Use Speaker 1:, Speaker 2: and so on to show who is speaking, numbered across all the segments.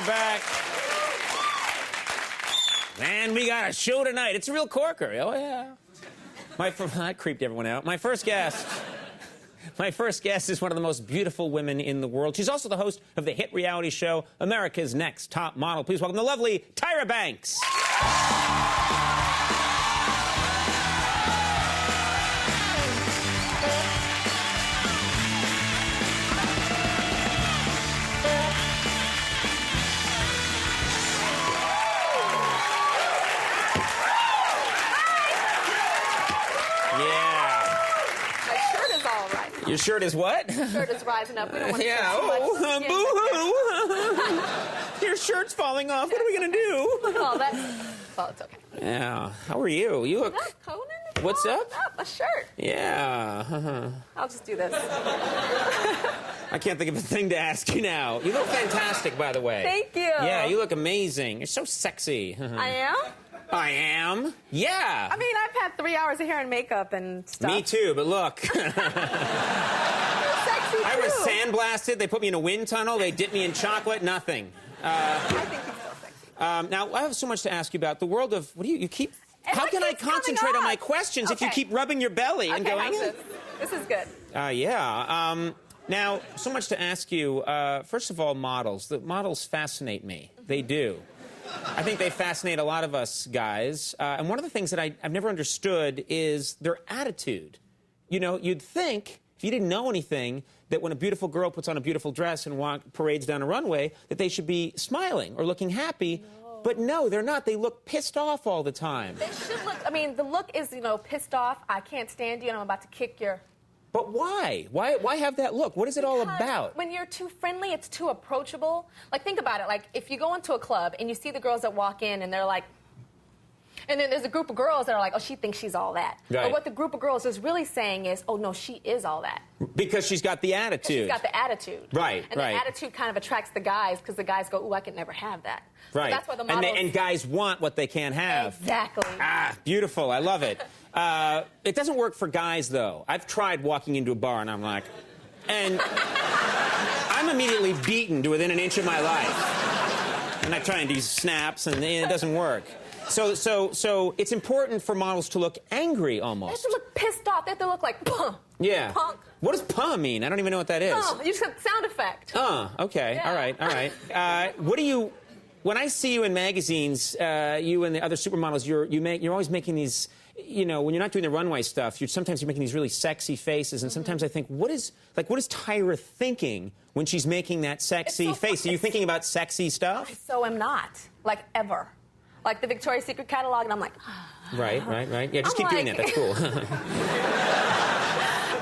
Speaker 1: back. Man, we got a show tonight. It's a real corker. Oh, yeah. That creeped everyone out. My first guest is one of the most beautiful women in the world. She's also the host of the hit reality show, America's Next Top Model. Please welcome the lovely Tyra Banks. Your shirt is what?
Speaker 2: Your shirt is rising up. We don't want to
Speaker 1: boo-hoo. Your shirt's falling off. What are we going to do?
Speaker 2: Well, it's okay.
Speaker 1: Yeah. How are you? You look...
Speaker 2: Conan?
Speaker 1: What's up?
Speaker 2: A shirt.
Speaker 1: Yeah.
Speaker 2: I'll just do this.
Speaker 1: I can't think of a thing to ask you now. You look fantastic, by the way.
Speaker 2: Thank you.
Speaker 1: Yeah, you look amazing. You're so sexy.
Speaker 2: I am?
Speaker 1: I am? Yeah.
Speaker 2: I mean, I've had 3 hours of hair and makeup and stuff.
Speaker 1: Me too, but look.
Speaker 2: You're sexy
Speaker 1: I
Speaker 2: too.
Speaker 1: was sandblasted. They put me in a wind tunnel. They dipped me in chocolate. Nothing.
Speaker 2: I think he's so sexy.
Speaker 1: Now, I have so much to ask you about. The world of... What do you keep... How can I concentrate on my questions if you keep rubbing your belly and going...
Speaker 2: This is good.
Speaker 1: Yeah. Now, so much to ask you. First of all, models. The models fascinate me. They do. I think they fascinate a lot of us guys. And one of the things that I've never understood is their attitude. You know, you'd think, if you didn't know anything, that when a beautiful girl puts on a beautiful dress and parades down a runway, that they should be smiling or looking happy. No. But no, they're not. They look pissed off all the time.
Speaker 2: They should look... I mean, the look is, pissed off. I can't stand you and I'm about to kick your...
Speaker 1: But why? Why have that look? What is it all about?
Speaker 2: When you're too friendly, it's too approachable. Like, think about it. Like, if you go into a club and you see the girls that walk in and they're like... And then there's a group of girls that are like, oh, she thinks she's all that.
Speaker 1: Right.
Speaker 2: But what the group of girls is really saying is, oh, no, she is all that.
Speaker 1: Because she's got the attitude.
Speaker 2: She's got the attitude.
Speaker 1: Right,
Speaker 2: and the attitude kind of attracts the guys because the guys go, ooh, I could never have that.
Speaker 1: Right.
Speaker 2: So that's why the models...
Speaker 1: And guys want what they can't have.
Speaker 2: Exactly.
Speaker 1: Ah, beautiful. I love it. It doesn't work for guys, though. I've tried walking into a bar, and I'm like... And I'm immediately beaten to within an inch of my life. And I try and do snaps, and it doesn't work. So it's important for models to look angry, almost.
Speaker 2: They have to look pissed off. They have to look like, puh.
Speaker 1: Yeah.
Speaker 2: Punk.
Speaker 1: What does puh mean? I don't even know what that is.
Speaker 2: You just got sound effect.
Speaker 1: Okay.
Speaker 2: Yeah.
Speaker 1: All right. What do you... When I see you in magazines, you and the other supermodels, you're always making these... You know, when you're not doing the runway stuff, sometimes you're making these really sexy faces, and sometimes I think, what is Tyra thinking when she's making that sexy face? Are you thinking about sexy stuff?
Speaker 2: I so am not. Like, ever. Like the Victoria's Secret catalog, and I'm like...
Speaker 1: Right. Yeah, just keep doing that. That's cool.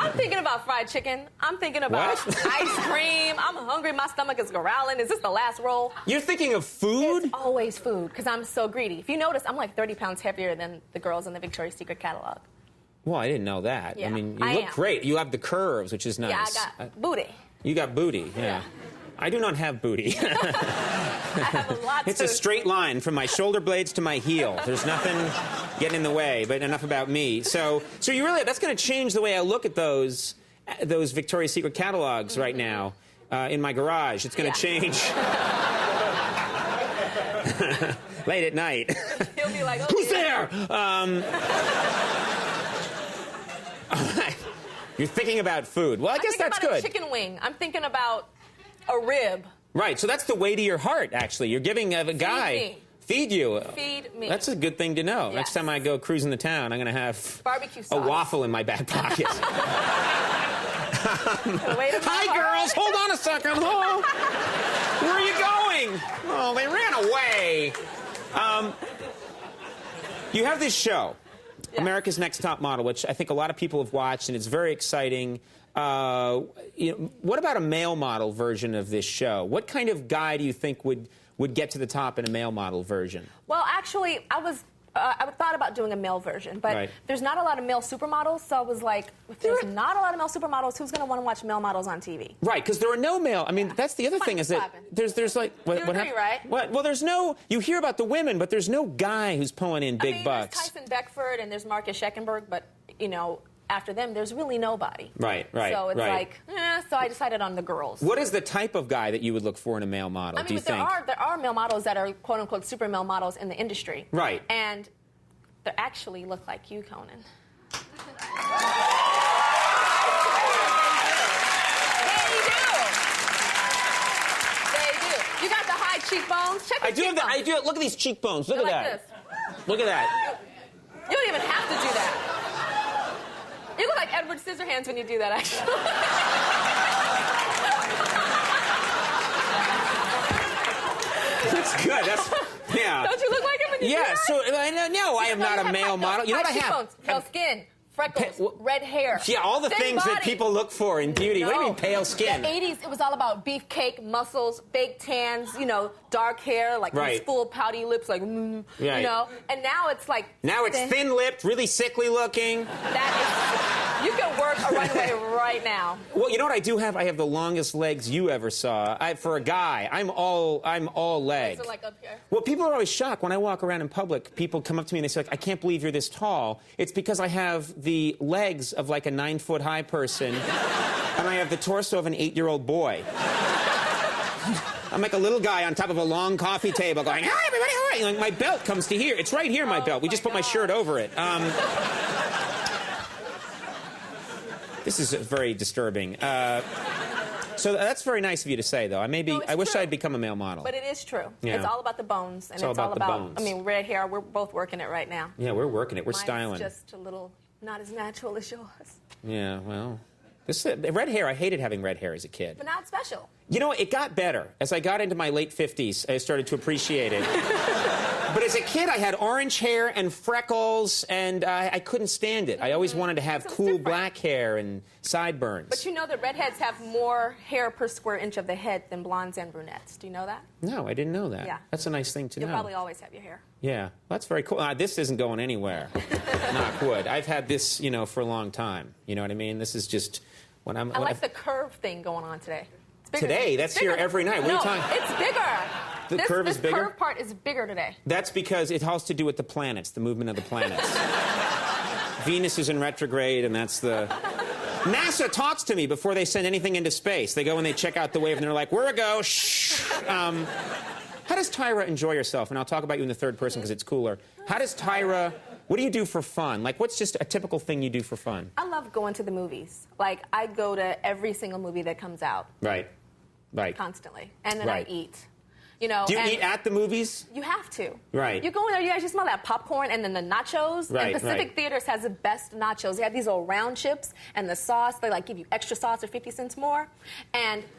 Speaker 2: I'm thinking about fried chicken. I'm thinking about ice cream. I'm hungry. My stomach is growling. Is this the last roll?
Speaker 1: You're thinking of food?
Speaker 2: It's always food, because I'm so greedy. If you notice, I'm like 30 pounds heavier than the girls in the Victoria's Secret catalog.
Speaker 1: Well, I didn't know that.
Speaker 2: Yeah,
Speaker 1: I mean, you look great. You have the curves, which is nice.
Speaker 2: Yeah, I got booty.
Speaker 1: You got booty, yeah. I do not have booty.
Speaker 2: I have lots
Speaker 1: It's a straight line from my shoulder blades to my heel. There's nothing getting in the way, but enough about me. So you really, that's going to change the way I look at those Victoria's Secret catalogs right now in my garage. It's going to change. Late at night.
Speaker 2: He'll be like, oh,
Speaker 1: who's there? You're thinking about food. Well, I guess that's good.
Speaker 2: I'm thinking about a chicken wing. I'm thinking about a rib.
Speaker 1: Right, so that's the way to your heart, actually. You're giving a guy... Feed you.
Speaker 2: Feed me.
Speaker 1: That's a good thing to know.
Speaker 2: Yes.
Speaker 1: Next time I go cruising the town, I'm going to have
Speaker 2: barbecue sauce.
Speaker 1: A waffle in my back pocket. Hi, girls. Hold on a second. Oh, where are you going? Oh, they ran away. You have this show, America's Next Top Model, which I think a lot of people have watched, and it's very exciting. What about a male model version of this show? What kind of guy do you think would get to the top in a male model version? Well,
Speaker 2: actually, I thought about doing a male version, but there's not a lot of male supermodels, so I was like, if there's not a lot of male supermodels, who's going to want to watch male models on TV?
Speaker 1: Right, because there are no male... I mean, that's the other thing is that there's like...
Speaker 2: You agree, right?
Speaker 1: Well, there's no... You hear about the women, but there's no guy who's pulling in big bucks.
Speaker 2: There's Tyson Beckford and there's Marcus Scheckenberg, but, after them, there's really nobody.
Speaker 1: Right.
Speaker 2: So it's like, so I decided on the girls.
Speaker 1: What is the type of guy that you would look for in a male model, do you think?
Speaker 2: There are male models that are quote-unquote super male models in the industry.
Speaker 1: Right.
Speaker 2: And they actually look like you, Conan. You got the high cheekbones. Check the cheekbones.
Speaker 1: I do. Look at these cheekbones. Look at that. Look at that.
Speaker 2: You don't even have to do that. You look like Edward Scissorhands when you do that, actually.
Speaker 1: That's good. Yeah.
Speaker 2: Don't you look like him when you do that?
Speaker 1: So no, I am not a male model. You know what I have?
Speaker 2: Pale skin. Freckles, red hair.
Speaker 1: Yeah, all the things that people look for in beauty. What do you mean pale skin?
Speaker 2: The 80s, it was all about beefcake, muscles, baked tans, dark hair, like these full pouty lips, like, you know. And now it's like...
Speaker 1: Now it's thin-lipped, really sickly looking.
Speaker 2: You can work a runway right now.
Speaker 1: Well, you know what I do have? I have the longest legs you ever saw. For a guy, I'm all legs.
Speaker 2: So like up here?
Speaker 1: Well, people are always shocked when I walk around in public. People come up to me and they say, like, I can't believe you're this tall. It's because I have the legs of like a 9-foot-high person, and I have the torso of an 8-year-old boy. I'm like a little guy on top of a long coffee table going, hi, everybody, all right. Like, my belt comes to here. It's right here, my belt. We just put my shirt over it. This is very disturbing. So that's very nice of you to say, though. I wish I'd become a male model.
Speaker 2: But it is true.
Speaker 1: Yeah.
Speaker 2: It's all about the bones. And
Speaker 1: it's all about the bones.
Speaker 2: I mean, red hair, we're both working it right now.
Speaker 1: Yeah, we're working it. We're
Speaker 2: Mine's
Speaker 1: styling.
Speaker 2: Just a little not as natural as yours.
Speaker 1: Yeah, well, red hair, I hated having red hair as a kid.
Speaker 2: But now it's special.
Speaker 1: You know, it got better. As I got into my late 50s, I started to appreciate it. But as a kid, I had orange hair and freckles, and I couldn't stand it. I always wanted to have cool black hair and sideburns.
Speaker 2: But you know that redheads have more hair per square inch of the head than blondes and brunettes. Do you know that?
Speaker 1: No, I didn't know that.
Speaker 2: Yeah.
Speaker 1: That's a nice thing to know.
Speaker 2: You'll probably always have your hair.
Speaker 1: Yeah, well, that's very cool. This isn't going anywhere. Knock wood. I've had this, for a long time. You know what I mean? This is just when I'm...
Speaker 2: I like the curve thing going on today.
Speaker 1: Today? That's here every night. What are you talking?
Speaker 2: It's bigger.
Speaker 1: The curve is bigger?
Speaker 2: This curve part is bigger today.
Speaker 1: That's because it has to do with the planets, the movement of the planets. Venus is in retrograde, and that's the... NASA talks to me before they send anything into space. They go and they check out the wave, and they're like, we're a go. Shh. How does Tyra enjoy herself? And I'll talk about you in the third person because it's cooler. How does Tyra... What do you do for fun? Like, what's just a typical thing you do for fun?
Speaker 2: I love going to the movies. Like, I go to every single movie that comes out.
Speaker 1: Right.
Speaker 2: Constantly. And then I eat. Do you
Speaker 1: eat at the movies?
Speaker 2: You have to.
Speaker 1: Right.
Speaker 2: You go in there, you guys just smell that popcorn and then the nachos.
Speaker 1: Right,
Speaker 2: and Pacific Theaters has the best nachos. They have these little round chips and the sauce. They give you extra sauce or 50 cents more.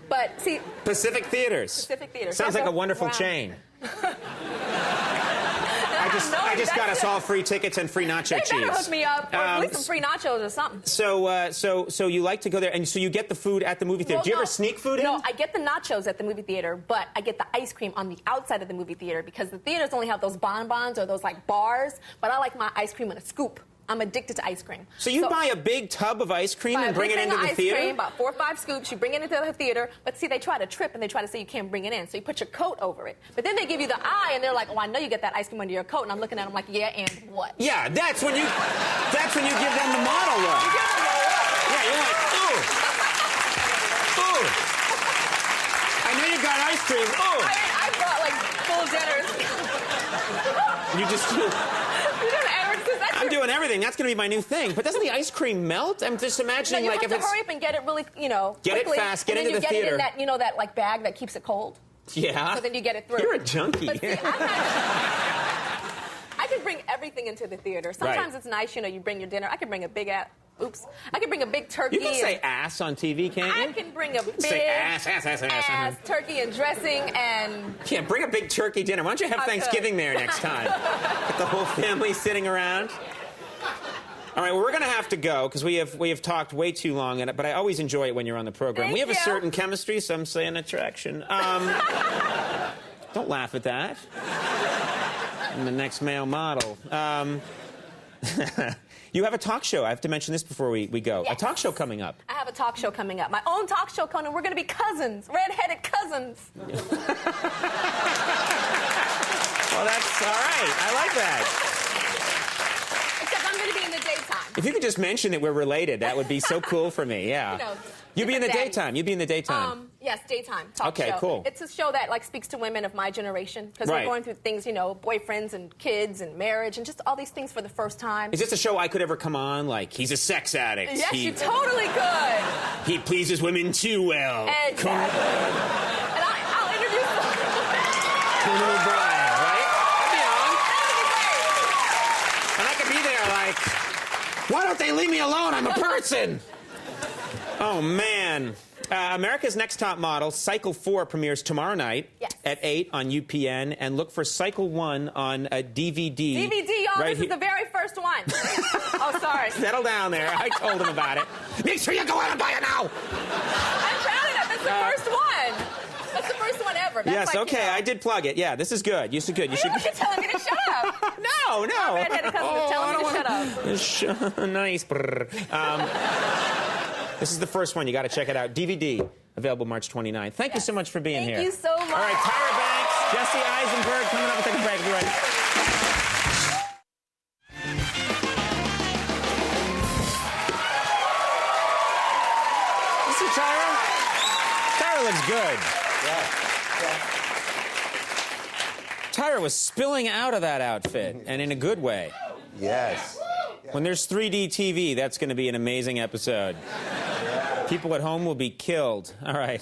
Speaker 2: But see.
Speaker 1: Pacific Theaters. Sounds like a wonderful chain. I just got us all free tickets and free nacho cheese.
Speaker 2: They better hook me up, or at least some free nachos or something.
Speaker 1: So you like to go there, and so you get the food at the movie theater. Do you ever sneak food in?
Speaker 2: No, I get the nachos at the movie theater, but I get the ice cream on the outside of the movie theater because the theaters only have those bonbons or those bars, but I like my ice cream in a scoop. I'm addicted to ice cream.
Speaker 1: So you buy a big tub of ice cream and bring it into the theater?
Speaker 2: Ice cream, about 4 or 5 scoops. You bring it into the theater. But see, they try to trip and they try to say you can't bring it in. So you put your coat over it. But then they give you the eye and they're like, oh, I know you get that ice cream under your coat. And I'm looking at them like, yeah, and what?
Speaker 1: Yeah, that's when you give them the model look.
Speaker 2: You give them the look.
Speaker 1: Yeah, you're like, ooh. Ooh. I know you got ice cream. Ooh.
Speaker 2: I brought full dinners.
Speaker 1: You just do. I'm doing everything. That's going to be my new thing. But doesn't the ice cream melt? I'm just imagining
Speaker 2: if it's... You have to hurry up and get it really,
Speaker 1: Get it fast, get into the theater.
Speaker 2: And then you get it in that, bag that keeps it cold.
Speaker 1: Yeah.
Speaker 2: So then you get it through.
Speaker 1: You're a junkie.
Speaker 2: But see, I can bring everything into the theater. Sometimes it's nice, you bring your dinner. I can bring a big I can bring a big turkey.
Speaker 1: You can say ass on TV, can't you?
Speaker 2: I can bring a big
Speaker 1: say ass,
Speaker 2: turkey and dressing and...
Speaker 1: Yeah, bring a big turkey dinner. Why don't you have Thanksgiving there next time? Get the whole family sitting around. All right, well, we're going to have to go because we have talked way too long, but I always enjoy it when you're on the program. We have a certain chemistry, some say an attraction. Don't laugh at that. I'm the next male model. You have a talk show. I have to mention this before we go.
Speaker 2: Yes.
Speaker 1: A talk show coming up.
Speaker 2: I have a talk show coming up. My own talk show, Conan. We're going to be cousins, red-headed cousins.
Speaker 1: Well, that's all right. I like that.
Speaker 2: Except I'm going to be in the daytime.
Speaker 1: If you could just mention that we're related, that would be so cool for me. Yeah.
Speaker 2: You know,
Speaker 1: You'd be in the
Speaker 2: different
Speaker 1: daytime. You'd be in the daytime.
Speaker 2: Yes, daytime talk show.
Speaker 1: Okay, cool.
Speaker 2: It's a show that like speaks to women of my generation because
Speaker 1: Right.
Speaker 2: we're going through things, you know, boyfriends and kids and marriage and just all these things for the first time.
Speaker 1: Is this a show I could ever come on? Like, he's a sex addict.
Speaker 2: Yes, you totally could.
Speaker 1: He pleases women too well.
Speaker 2: Exactly. And I'll interview
Speaker 1: Conan O'Brien, right? I'd be on.
Speaker 2: That
Speaker 1: And I could be there like, why don't they leave me alone? I'm a person. Oh, man. America's Next Top Model, Cycle 4 premieres tomorrow night at 8 on UPN. And look for Cycle 1 on DVD.
Speaker 2: DVD, y'all.
Speaker 1: Right
Speaker 2: This is the very first one. Oh, sorry.
Speaker 1: Settle down there. I told him about it. Make sure you go out and buy it now.
Speaker 2: I'm proud of that. That's the first one. That's the first one ever. That's
Speaker 1: Yes,
Speaker 2: like,
Speaker 1: okay,
Speaker 2: you know,
Speaker 1: I did plug it. Yeah, this is good. This is good. You should.
Speaker 2: You're telling me to shut up.
Speaker 1: No, no.
Speaker 2: Our redheaded cousin is telling me to shut up.
Speaker 1: Nice. This is the first one. You got to check it out. DVD available March 29th. Thank you so much for being here.
Speaker 2: Thank you so much.
Speaker 1: All right, Tyra Banks, Jesse Eisenberg coming up. We'll take a break. We'll be right back. You see Tyra? Tyra looks good. Tyra was spilling out of that outfit, and in a good way.
Speaker 3: Yes.
Speaker 1: When there's 3D TV, that's going to be an amazing episode. People at home will be killed. All right.